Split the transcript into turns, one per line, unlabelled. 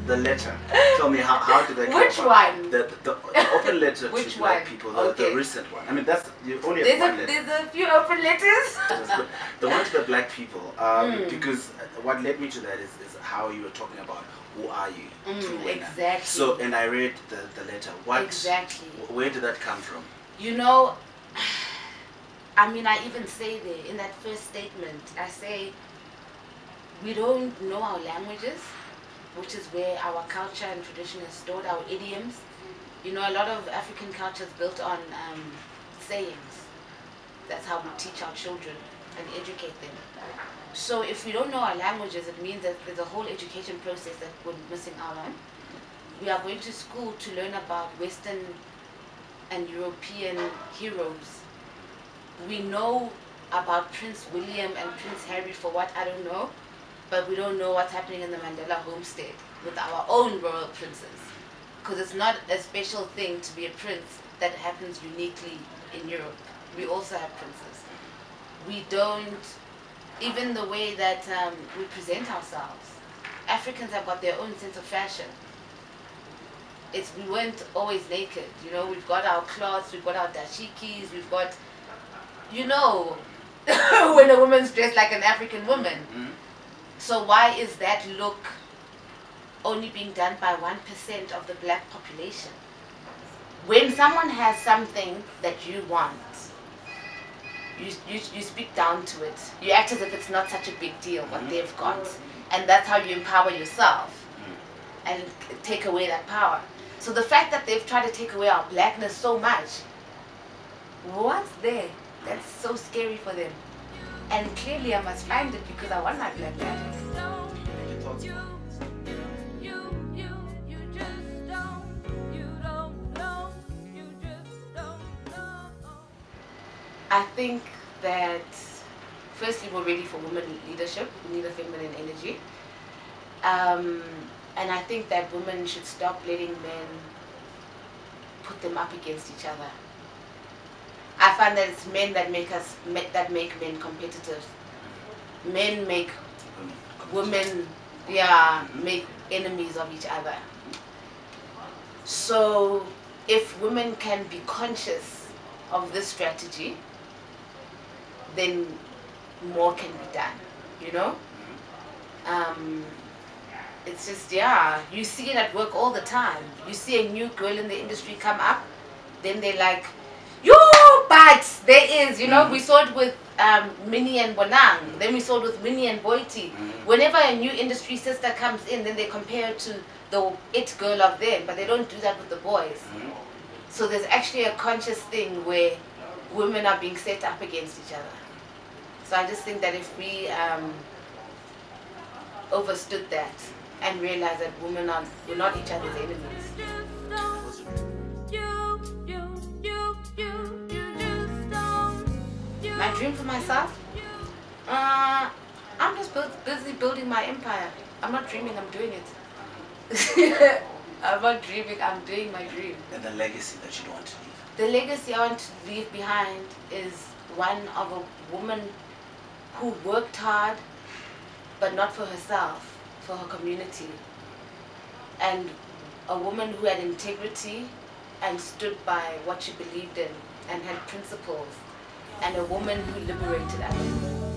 the letter. Tell me, how did that come
Which
about?
one?
The open letter
Which
to black
one?
people,
Okay.
the recent one. I mean, that's you only have one letter.
There's a few open letters.
The one to the black people, because what led me to that is how you were talking about who are you through Wena.
Exactly.
So, and I read the letter. What
exactly?
Where did that come from?
You know, I mean, I even say there in that first statement, I say we don't know our languages, which is where our culture and tradition is stored, our idioms. You know, a lot of African culture is built on sayings. That's how we teach our children and educate them. So if we don't know our languages, it means that there's a whole education process that we're missing out on. We are going to school to learn about Western and European heroes. We know about Prince William and Prince Harry for what I don't know, but we don't know what's happening in the Mandela homestead with our own royal princes. Because it's not a special thing to be a prince that happens uniquely in Europe. We also have princes. We don't, even the way that we present ourselves. Africans have got their own sense of fashion. We weren't always naked, you know, we've got our cloths, we've got our dashikis, we've got, you know, when a woman's dressed like an African woman. So why is that look only being done by 1% of the black population? When someone has something that you want, you speak down to it. You act as if it's not such a big deal what they've got. And that's how you empower yourself and take away that power. So the fact that they've tried to take away our blackness so much, what's there? That's so scary for them. And clearly I must find it because I want my black magic. I think that firstly we're ready for women leadership. We need a feminine energy. And I think that women should stop letting men put them up against each other. I find that it's men that make men competitive. Men make women, make enemies of each other. So if women can be conscious of this strategy, then more can be done, you know? It's just, you see it at work all the time. You see a new girl in the industry come up, then they're like, yo, but there is, you know, we saw it with Minnie and Bonang, then we saw it with Winnie and Boiti. Whenever a new industry sister comes in, then they compare her to the it girl of them, but they don't do that with the boys. So there's actually a conscious thing where women are being set up against each other. So I just think that if we overstood that and realized that we're not each other's enemies. My dream for myself? I'm just busy building my empire. I'm not dreaming, I'm doing it. I'm not dreaming, I'm doing my dream.
And the legacy that you want to leave?
The legacy I want to leave behind is one of a woman who worked hard, but not for herself, for her community. And a woman who had integrity and stood by what she believed in and had principles. And a woman who liberated others.